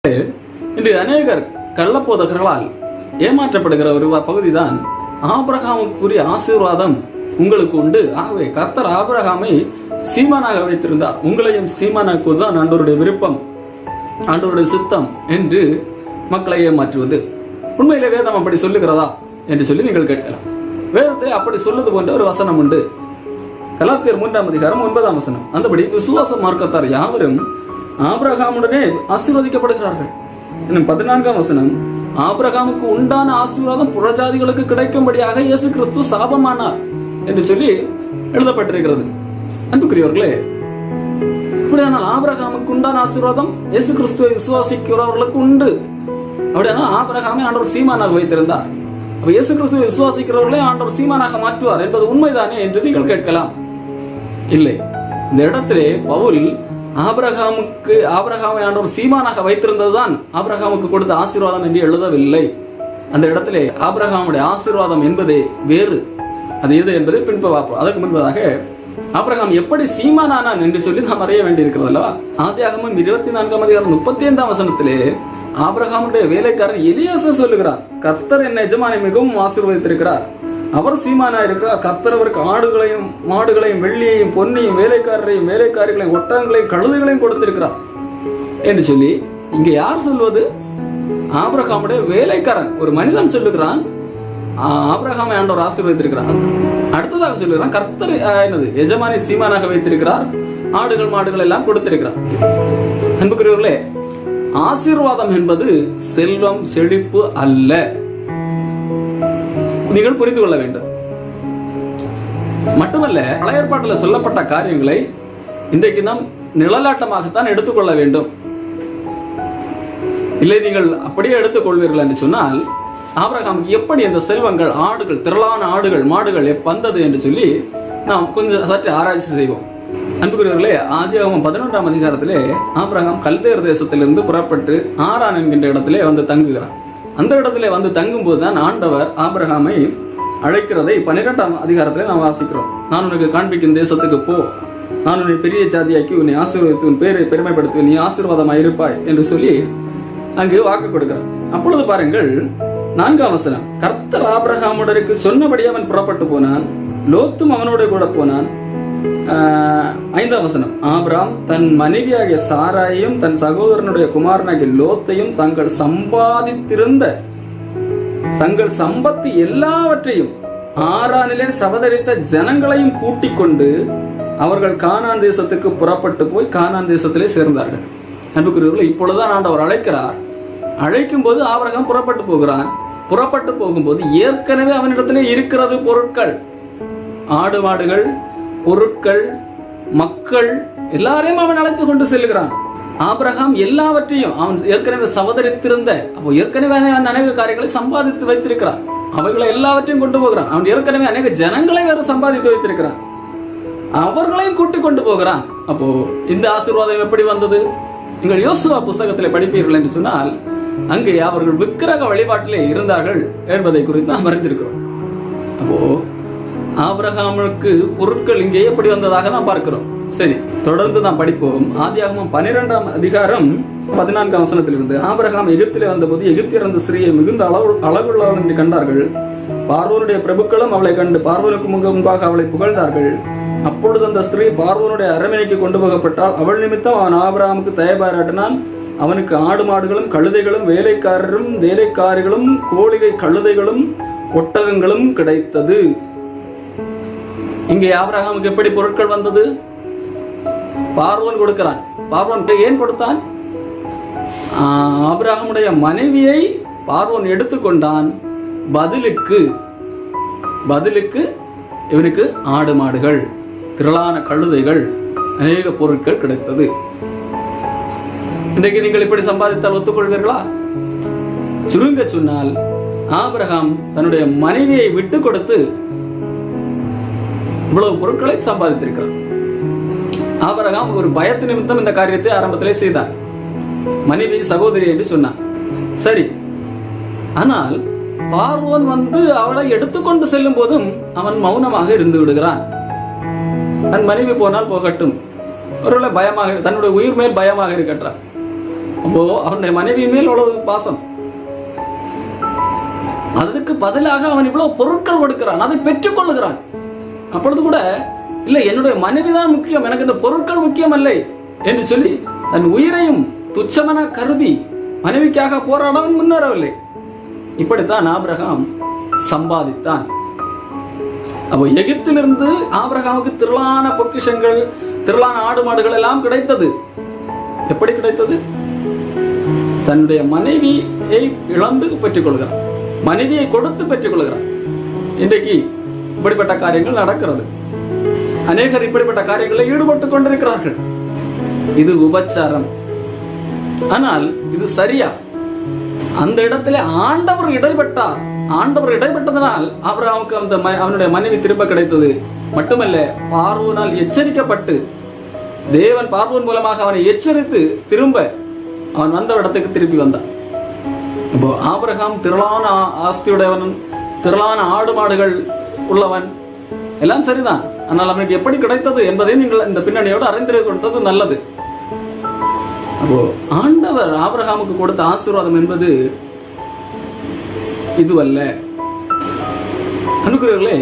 இன்று அநேகர் கள்ளப்போதகர்களால் ஏமாற்றப்படுகிற ஒரு பகுதிதான் ஆபிரகாமுக்குரிய ஆசீர்வாதம் உங்களுக்கு உண்டு. ஆகவே கர்த்தர் ஆபிரகாமை சீமானாக வைத்திருந்தார், உங்களையும் சீமானாக்குவதுதான் ஆண்டவருடைய விருப்பம், ஆண்டவருடைய சித்தம் என்று மக்களை ஏமாற்றுவது. உண்மையிலே வேதம் அப்படி சொல்லுகிறதா என்று சொல்லி நீங்கள் கேட்கலாம். வேதத்தில் அப்படி சொல்லுவது போன்ற ஒரு வசனம் உண்டு. கலாத்தியர் 3:9 அந்தபடி விசுவாச மார்க்கத்தார் யாவரும் ஆபிரகாமுடனே ஆசீர்வதிக்கப்படுகிறார்கள். 14 ஆபிரகாமுக்கு உண்டான ஆசீர்வாதம் புறஜாதிகளுக்கு கிடைக்கும்படியாக இயேசு கிறிஸ்து சாபமானார் என்று சொல்லி எழுதப்பட்டிருக்கிறது. அன்புக்குரியவர்களே, அப்படியானால் ஆபிரகாமுக்கு உண்டான ஆசீர்வாதம் இயேசு கிறிஸ்துவை விசுவாசிக்கிறவர்களுக்கு உண்டு. அப்படியானால் ஆபிரகாமை ஆண்டவர் சீமானாக வைத்திருந்தார். அப்ப இயேசு கிறிஸ்துவை விசுவாசிக்கிறவர்களே ஆண்டவர் சீமானாக மாற்றுவார் என்பது உண்மைதானே என்று நீங்கள் கேட்கலாம். இல்லை, இந்த இடத்திலே பவுல் ஆபிரகாமை ஆண்டவர் சீமானாக வைத்திருந்ததுதான் ஆபிரகாமுக்கு கொடுத்த ஆசீர்வாதம் என்று எழுதவில்லை. அந்த இடத்திலே ஆபிரகாமுடைய ஆசீர்வாதம் என்பதே வேறு. அது எது என்பதை பின்பு பார்ப்போம். அதற்கு முன்பதாக ஆபிரகாம் எப்படி சீமானானான் என்று சொல்லி நாம் அறிய வேண்டியிருக்கிறது அல்லவா? ஆதியாகமம் 24:35 ஆபிரகாமுடைய வேலைக்காரன் எலியாசர் சொல்லுகிறார், கர்த்தர் என்ன எஜமானை மிகவும் ஆசீர்வதித்திருக்கிறார், அவர் சீமானா இருக்கிறார், கர்த்தர் அவருக்கு ஆடுகளையும் மாடுகளையும் வெள்ளியையும் பொன்னையும் வேலைக்காரரையும் வேலைக்காரிகளையும் ஒட்டகங்களையும் கழுதைகளையும் கொடுத்திருக்கிறார் என்று சொல்லி இங்க யார் சொல்வது? ஆபிரகாமுடைய வேலைக்காரன் ஒரு மனிதன் சொல்லுகிறான், ஆபிரகாமை ஆண்டவர் ஆசீர்வதித்திருக்கிறார். அடுத்ததாக சொல்லுகிறான், கர்த்தர் என்னது எஜமானை சீமானாக வைத்திருக்கிறார், ஆடுகள் மாடுகள் எல்லாம் கொடுத்திருக்கிறார். அன்புக்குரியவர்களே, ஆசீர்வாதம் என்பது செல்வம் செழிப்பு அல்ல. நீங்கள் புரிந்து கொள்ள வேண்டும். மட்டுமல்ல, பழைய ஏற்பாட்டில் சொல்லப்பட்ட காரியங்களை இன்றைக்கு நாம் நிழலாட்டமாகத்தான் எடுத்துக்கொள்ள வேண்டும். இல்லை, நீங்கள் அப்படியே எடுத்துக்கொள்வீர்கள் என்று சொன்னால் ஆபிரகாமுக்கு எப்படி இந்த செல்வங்கள், ஆடுகள், திரளான ஆடுகள் மாடுகள் வந்தது என்று சொல்லி நாம் கொஞ்சம் சற்று ஆராய்ச்சி செய்வோம். அன்புக்குரியவர்களே, ஆதியாகமம் 11 ஆபிரகாம் கல்தேர் தேசத்திலிருந்து புறப்பட்டு ஆரான் என்கின்ற இடத்திலே வந்து தங்குகிறார். அந்த இடத்திலே வந்து தங்கும் போதுதான் ஆண்டவர் ஆபிரகாமை அழைக்கிறதை 12 நாம் வாசிக்கிறோம். நான் உனக்கு காண்பிக்கும் தேசத்துக்கு போ, நான் உன்னை பெரிய ஜாதியாக்கி உன்னை ஆசீர்வதித்து உன் பேரை பெருமைப்படுத்துவேன், நீ ஆசீர்வாதமாய் இருப்பாய் என்று சொல்லி அங்கு வாக்கு கொடுக்கிறார். அப்பொழுது பாருங்கள் 4 கர்த்தர் ஆபிரகாமுடருக்கு சொன்னபடி அவன் புறப்பட்டு போனான், லோத்தும் அவனோட கூட போனான். 5 ஆபிரகாம் தன் மனைவியாகிய சாராயையும் தன் சகோதரனுடைய குமாரனாகிய லோத்தையும் தங்கள் சம்பாதித்திருந்த தங்கள் சம்பத்து எல்லாவற்றையும் ஆரானிலே சபதரித்த ஜனங்களையும் கூட்டிக் கொண்டு அவர்கள் கானான் தேசத்துக்கு புறப்பட்டு போய் கானான் தேசத்திலே சேர்ந்தார்கள். அன்புக்குரியவர்களே, இப்பொழுதுதான் ஆண்டவர் அழைக்கிறார். அழைக்கும் போது ஆபிரகாம் புறப்பட்டு போகிறான். புறப்பட்டு போகும்போது ஏற்கனவே அவனிடத்திலே இருக்கிறது பொருட்கள், ஆடு மாடுகள், பொருட்கள், மக்கள் எல்லாரையும் அவன் அழைத்து கொண்டு செல்கிறான். ஆபிரகாம் எல்லாவற்றையும் அவன் ஏற்கனவே சபதரித்திருந்த, அப்போ ஏற்கனவே அவன் அநேக காரியங்களை சம்பாதித்து வைத்திருக்கிறான், அவைகளை எல்லாவற்றையும் கொண்டு போகிறான். அவன் ஏற்கனவே அநேக ஜனங்களை வேறு சம்பாதித்து வைத்திருக்கிறான், அவர்களையும் கூட்டிக் கொண்டு போகிறான். அப்போ இந்த ஆசீர்வாதம் எப்படி வந்தது? நீங்கள் யோசுவா புஸ்தகத்தில் படிப்பீர்கள் என்று சொன்னால் அங்கே அவர்கள் விக்கிரக வழிபாட்டிலே இருந்தார்கள் என்பதை குறித்து நாம் அறிந்திருக்கிறோம். அப்போ ஆபிரகாமுக்கு பொருட்கள் இங்கே எப்படி வந்ததாக நாம் பார்க்கிறோம். சரி, தொடர்ந்து நாம் படிப்போம். ஆதியாகமம் 12:14 ஆபிரகாம் எகிப்திலே வந்தபோது எகிப்தியர் அந்த ஸ்திரீயை மிகுந்த அழகுள்ளவள் என்று கண்டார்கள். பார்வோனுடைய பிரபுக்களும் அவளை கண்டு பார்வோனுக்கு முன்பாக அவளை புகழ்ந்தார்கள். அப்பொழுது அந்த ஸ்திரீ பார்வோனுடைய அரண்மனைக்கு கொண்டு போகப்பட்டால் அவள் நிமித்தம் அவன் ஆபிரகாமுக்கு தயபாராட்டினான். அவனுக்கு ஆடு மாடுகளும் கழுதைகளும் வேலைக்காரரும் வேலைக்காரிகளும் கோழிகை கழுதைகளும் ஒட்டகங்களும் கிடைத்தது. இங்கே ஆபிரகாமுக்கு எப்படி பொருட்கள் வந்தது? பார்வோன் கொடுக்கிறான். பார்வோன் ஏன் கொடுத்தான்? ஆபிரகாமுடைய மனைவியை பார்வோன் எடுத்துக்கொண்டான். பதிலுக்கு இவனுக்கு ஆடு மாடுகள், திரளான கழுதைகள், அநேக பொருட்கள் கிடைத்தது. இன்றைக்கு நீங்கள் இப்படி சம்பாதித்தால் ஒத்துக்கொள்வீர்களா? சுருங்க சொன்னால் ஆபிரகாம் தன்னுடைய மனைவியை விட்டு கொடுத்து இவ்வளவு பொருட்களை சம்பாதித்திருக்கிறார். ஆபிரகாம் ஒரு பயத்து நிமித்தம் இந்த காரியத்தை ஆரம்பத்திலே செய்தார். மனைவி சகோதரி என்று சொன்னார். சரி, ஆனால் பார்வோன் வந்து அவளை எடுத்துக்கொண்டு செல்லும் போதும் அவன் மௌனமாக இருந்து விடுகிறான். தன் மனைவி போனால் போகட்டும், ஒருவேளை பயமாக, தன்னுடைய உயிர் மேல் பயமாக இருக்கின்றார். அப்போ அவனுடைய மனைவி மேல் அவ்வளவு பாசம். அதுக்கு பதிலாக அவன் இவ்வளவு பொருட்கள் கொடுக்கிறான், அதை பெற்றுக் கொள்ளுகிறான். அப்பொழுது கூட இல்ல, என்னுடைய மனைவிதான் முக்கியம், எனக்கு இந்த பொருட்கள் முக்கியம் அல்ல என்று சொல்லி தன் உயிரையும் துச்சமென கருதி மனைவிக்காக போராடவன் முன்னேறவில்லை. இப்படித்தான் ஆபிரகாம் சம்பாதித்தான். அப்போ எகிப்திலிருந்து ஆபிரகாமுக்கு திரளான பொக்கிஷங்கள், திரளான ஆடு மாடுகள் எல்லாம் கிடைத்தது. எப்படி கிடைத்தது? தன்னுடைய மனைவியை இழந்து பெற்றுக் கொள்கிறான், மனைவியை கொடுத்து பெற்றுக் கொள்கிறான். இன்றைக்கு இப்படிப்பட்ட காரியங்கள் நடக்கிறது. அநேகர் இப்படிப்பட்ட காரியங்களில் ஈடுபட்டுக் கொண்டிருக்கிறார்கள். இது உபச்சாரம். ஆனால் இது சரியா? அந்த இடத்துல ஆண்டவர் இடைப்பட்டார். ஆண்டவர் இடைப்பட்டதனால் ஆபிரகாமுக்கு அவனுடைய மனைவி திரும்ப கிடைத்தது. மட்டுமல்ல, பார்வோனால் எச்சரிக்கப்பட்டு, தேவன் பார்வோன் மூலமாக அவனை எச்சரித்து திரும்ப அவன் வந்த இடத்துக்கு திருப்பி வந்தான். இப்போ ஆபிரகாம் திரளான ஆஸ்தியுடையவன், திரளான ஆடு மாடுகள் உள்ளவன், எல்லாம் சரிதான். ஆனால் அவனுக்கு எப்படி கிடைத்தது என்பதை நீங்கள் இந்த பின்னணியோடு அறிந்திருக்கின்றது நல்லது. அப்போ ஆண்டவர் ஆபிரகாமுக்கு கொடுத்த ஆசீர்வாதம் என்பது இதுவல்ல. அனுக்கிரர்களே,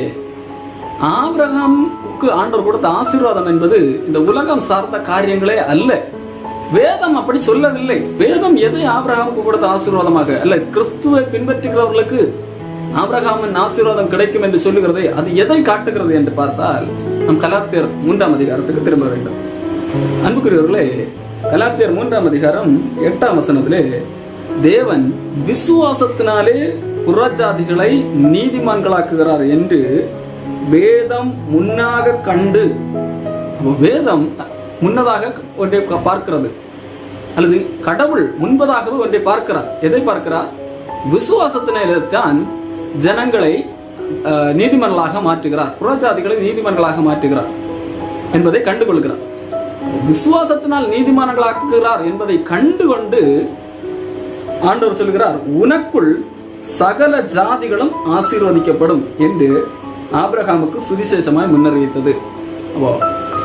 ஆபிரகாமுக்கு ஆண்டவர் கொடுத்த ஆசீர்வாதம் என்பது இந்த உலகம் சார்ந்த காரியங்களே அல்ல. வேதம் அப்படி சொல்லவில்லை. வேதம் எதை ஆபிரகாமுக்கு கொடுத்த ஆசீர்வாதமாக அல்ல, கிறிஸ்துவை பின்பற்றுகிறவர்களுக்கு ஆபிரகாமின் ஆசீர்வாதம் கிடைக்கும் என்று சொல்லுகிறதை அது எதை காட்டுகிறது என்று பார்த்தால், நம் கலாத்தியர் 3ஆம் அதிகாரத்துக்கு திரும்ப வேண்டும். அன்புக்குரியவர்களே, கலாத்தியர் 3ஆம் அதிகாரம் 8ஆம் வசனத்திலே தேவன் விசுவாசத்தினாலே புறஜாதிகளை நீதிமான்களாக்குகிறார் என்று வேதம் முன்னாக கண்டு. வேதம் முன்னதாக ஒன்றை பார்க்கிறது, அல்லது கடவுள் முன்பதாகவே ஒன்றை பார்க்கிறார். எதை பார்க்கிறார்? விசுவாசத்தினாலே தான் ஜனங்களை நீதிமன்றாக மாற்றுகிறார், புறஜாதிகளை நீதிமன்றாக மாற்றுகிறார் என்பதை கண்டுகொள்கிறார். விசுவாசத்தினால் நீதிமான்களாக்குகிறார் என்பதை கண்டுகொண்டு ஆண்டவர் சொல்கிறார், உனக்குள் சகல ஜாதிகளும் ஆசீர்வதிக்கப்படும் என்று ஆபிரகாமுக்கு சுவிசேஷமாய் முன்னறிவித்தது. அப்போ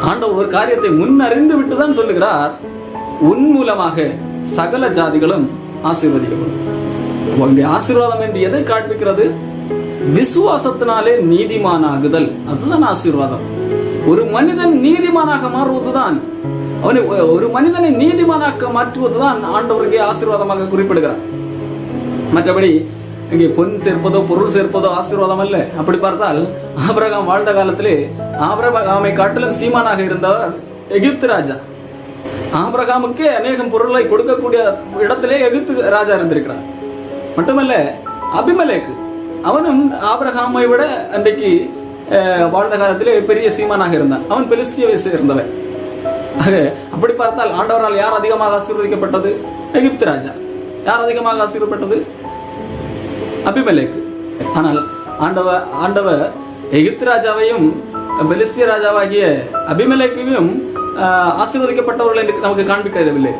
ஆண்டவர் ஒரு காரியத்தை முன்னறிந்து விட்டுதான் சொல்லுகிறார், உன் மூலமாக சகல ஜாதிகளும் ஆசீர்வதிக்கப்படும். இங்கே ஆசீர்வாதம் என்று எதை காண்பிக்கிறது? விசுவாசத்தினாலே நீதிமானாகுதல், அதுதான் ஆசீர்வாதம். ஒரு மனிதன் நீதிமானாக மாறுவதுதான், அவனை ஒரு மனிதனை நீதிமானாக மாற்றுவதுதான் ஆண்டவருக்கு ஆசீர்வாதமாக குறிப்பிடுகிறார். மற்றபடி இங்கே பொன் சேர்ப்பதோ பொருள் சேர்ப்பதோ ஆசீர்வாதம் அல்ல. அப்படி பார்த்தால் ஆபிரகாம் வாழ்ந்த காலத்திலே ஆபிரகாமை காட்டிலும் சீமானாக இருந்தவர் எகிப்து ராஜா. ஆபிரகாமுக்கே அநேகம் பொருளை கொடுக்கக்கூடிய இடத்திலே எகிப்து ராஜா இருந்திருக்கிறார். மட்டுமல்ல, அபிமெலேக்கு அவனும் ஆபிரகாமை விட அன்றைக்கு வாழ்ந்த காலத்திலே பெரிய சீமானாக இருந்தான். அவன் பெலிஸ்தியாவை சேர்ந்தவன். அப்படி பார்த்தால் ஆண்டவரால் யார் அதிகமாக ஆசீர்வதிக்கப்பட்டது? எகிப்து ராஜா. யார் அதிகமாக ஆசீர்வதிக்கப்பட்டது? அபிமெலேக்கு. ஆனால் ஆண்டவர் எகிப்து ராஜாவையும் பெலிஸ்திய ராஜாவாகிய அபிமெலேக்கையும் ஆசீர்வதிக்கப்பட்டவர்கள் என்று நமக்கு காண்பிக்கவில்லை.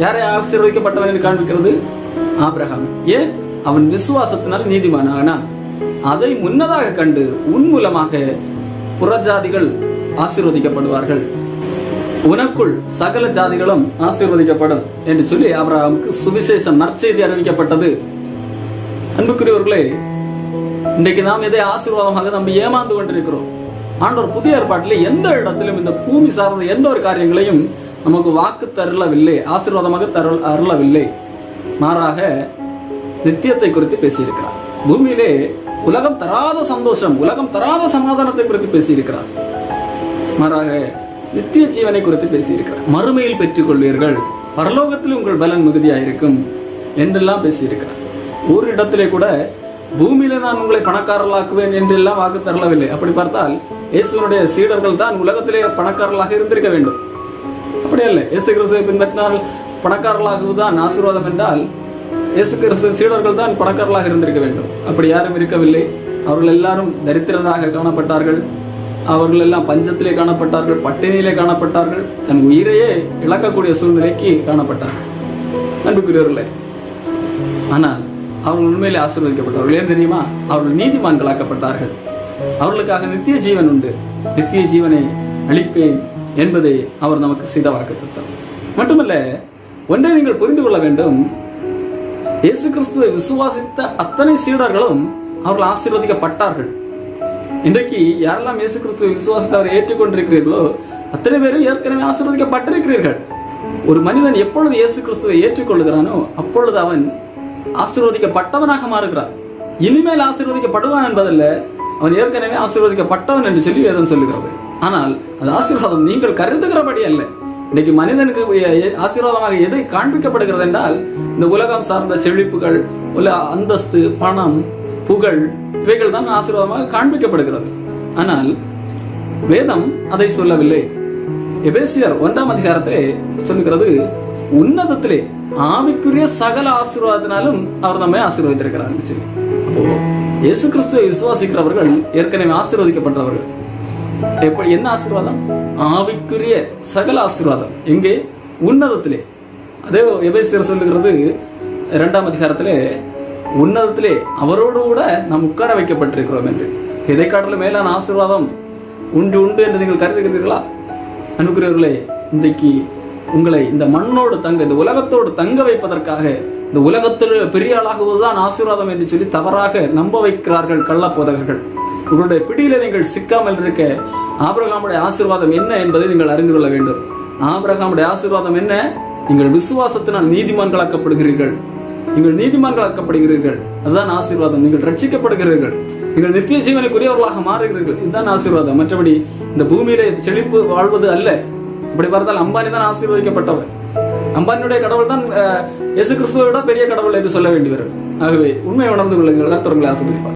யாரை ஆசீர்வதிக்கப்பட்டவன் என்று காண்பிக்கிறது? ஆபிரகாம். ஏன்? அவன் விசுவாசத்தினால் நீதிமானானான். அதை முன்னதாக கண்டு உன் மூலமாக புறஜாதிகள் ஆசீர்வதிக்கப்படுவார்கள், உனக்குள் சகல ஜாதிகளும் ஆசீர்வதிக்கப்படும் என்று சொல்லி ஆபிரகாமுக்கு சுவிசேஷம், நற்செய்தி அறிவிக்கப்பட்டது. அன்புக்குரியவர்களே, இன்றைக்கு நாம் எதை ஆசீர்வாதமாக நம்ம ஏமாந்து கொண்டிருக்கிறோம். ஆண்டவர் புதிய ஏற்பாட்டில் எந்த இடத்திலும் இந்த பூமி சார்ந்த எந்த ஒரு காரியங்களையும் நமக்கு வாக்கு தருளவில்லை, ஆசீர்வாதமாக அருளவில்லை. மாறாக நித்தியத்தை குறித்து பேசியிருக்கிறார். பூமியிலே உலகம் தராத சந்தோஷம், உலகம் தராத சமாதானத்தை குறித்து பேசியிருக்கிறார். மாறாக நித்திய ஜீவனை குறித்து பேசியிருக்கிறார். மறுமையில் பெற்றுக் கொள்வீர்கள், பரலோகத்தில் உங்கள் பலன் மிகுதியாயிருக்கும் என்றெல்லாம் பேசியிருக்கிறார். ஒரு இடத்திலே கூட பூமியில நான் உங்களை பணக்காரர்களாக்குவேன் என்றெல்லாம் வாக்கு தரலவில்லை. அப்படி பார்த்தால் இயேசுனுடைய சீடர்கள் தான் உலகத்திலே பணக்காரர்களாக இருந்திருக்க வேண்டும். அப்படி அல்ல. இயேசு கிறிஸ்துவை பின்பற்றினால் பணக்காரர்களாகுவதுதான் ஆசீர்வாதம் என்றால் இயேசு கிறிஸ்து சீடர்கள் தான் பணக்காரர்களாக இருந்திருக்க வேண்டும். அப்படி யாரும் இருக்கவில்லை. அவர்கள் எல்லாரும் தரித்திரராக காணப்பட்டார்கள். அவர்கள் எல்லாம் பஞ்சத்திலே காணப்பட்டார்கள், பட்டினியிலே காணப்பட்டார்கள், தன் உயிரையே இழக்கக்கூடிய சூழ்நிலைக்கு காணப்பட்டார்கள். அன்புக்குரியவர்களே, ஆனால் அவர்கள் உண்மையிலே ஆசீர்வதிக்கப்பட்டார்கள். ஏன் தெரியுமா? அவர்கள் நீதிமான்களாக்கப்பட்டார்கள். அவர்களுக்காக நித்திய ஜீவன் உண்டு. நித்திய ஜீவனை அளிப்பேன் என்பதை அவர் நமக்கு செய்த வாக்குத்தத்தம். மட்டுமல்ல, ஒன்றை நீங்கள் புரிந்து கொள்ள வேண்டும், இயேசு கிறிஸ்துவை விசுவாசித்த அத்தனை சீடர்களும் அவர்கள் ஆசீர்வதிக்கப்பட்டார்கள். இன்றைக்கு யாரெல்லாம் இயேசு கிறிஸ்துவை விசுவாசித்து அவரை ஏற்றுக்கொண்டிருக்கிறீர்களோ அத்தனை பேரும் ஏற்கனவே ஆசீர்வதிக்கப்பட்டிருக்கிறீர்கள். ஒரு மனிதன் எப்பொழுது இயேசு கிறிஸ்துவை ஏற்றுக்கொள்கிறானோ அப்பொழுது அவன் ஆசீர்வதிக்கப்பட்டவனாக மாறுகிறான். இனிமேல் ஆசீர்வதிக்கப்படுவான் என்பதல்ல, அவன் ஏற்கனவே ஆசீர்வதிக்கப்பட்டவன் என்று சொல்லி வேதம் சொல்லுகிறது. ஆனால் அது ஆசீர்வாதம் நீங்கள் கருதுகிறபடி அல்ல. இன்னைக்கு மனிதனுக்கு ஆசீர்வாதமாக எது காண்பிக்கப்படுகிறது என்றால், இந்த உலகம் சார்ந்த செழிப்புகள், அந்தஸ்து, பணம், புகழ், இவைகள் தான் ஆசீர்வாதமாக காண்பிக்கப்படுகிறது. ஆனால் வேதம் அதை சொல்லவில்லை. எபேசியர் 1ஆம் அதிகாரத்திலே சொல்லுகிறது, உன்னதத்திலே ஆவிக்குரிய சகல ஆசீர்வாதத்தினாலும் அவர் நம்மை ஆசீர்வதித்திருக்கிறார். அப்போ இயேசு கிறிஸ்துவை விசுவாசிக்கிறவர்கள் ஏற்கனவே ஆசீர்வதிக்கப்பட்டவர்கள். என்ன ஆசீர்வாதம்? ஆவிக்குரிய சகல ஆசீர்வாதம். எங்கே? உன்னதத்திலே. அதே எபேசியர் சொல்லுகிறது 2ஆம் அதிகாரத்திலே, உன்னதத்திலே அவரோடு கூட நாம் உட்கார வைக்கப்பட்டிருக்கிறோம் என்று. இதை காட்டிலும் மேலான ஆசீர்வாதம் உண்டு என்று நீங்கள் கருதுகிறீர்களா? அன்புக்குரியவர்களே, இன்றைக்கு உங்களை இந்த மண்ணோடு தங்க, இந்த உலகத்தோடு தங்க வைப்பதற்காக, இந்த உலகத்தில் பெரிய ஆளாகுவதுதான் ஆசீர்வாதம் என்று சொல்லி தவறாக நம்ப வைக்கிறார்கள் கள்ளப்போதகர்கள். உங்களுடைய பிடியில நீங்கள் சிக்காமல் இருக்க ஆபிரகாமுடைய ஆசீர்வாதம் என்ன என்பதை நீங்கள் அறிந்து கொள்ள வேண்டும். ஆபிரகாமுடைய ஆசீர்வாதம் என்ன? நீங்கள் விசுவாசத்தினால் நீதிமான்களாக்கப்படுகிறீர்கள். நீங்கள் நீதிமான்களாக்கப்படுகிறீர்கள், அதுதான் ஆசீர்வாதம். நீங்கள் ரட்சிக்கப்படுகிறீர்கள், நீங்கள் நித்திய ஜீவனுக்குரியவர்களாக மாறுகிறீர்கள், இதுதான் ஆசீர்வாதம். மற்றபடி இந்த பூமியிலே செழிப்பு வாழ்வது அல்ல. இப்படி பார்த்தால் அம்பானி தான் ஆசீர்வதிக்கப்பட்டவர். அம்பானியுடைய கடவுள் தான் இயேசு கிறிஸ்துவை விட பெரிய கடவுள் என்று சொல்ல வேண்டி வரும். ஆகவே உண்மை உணர்ந்து கொள்ளுங்கள். கர்த்தர் உங்களை ஆசீர்வதிப்பார்.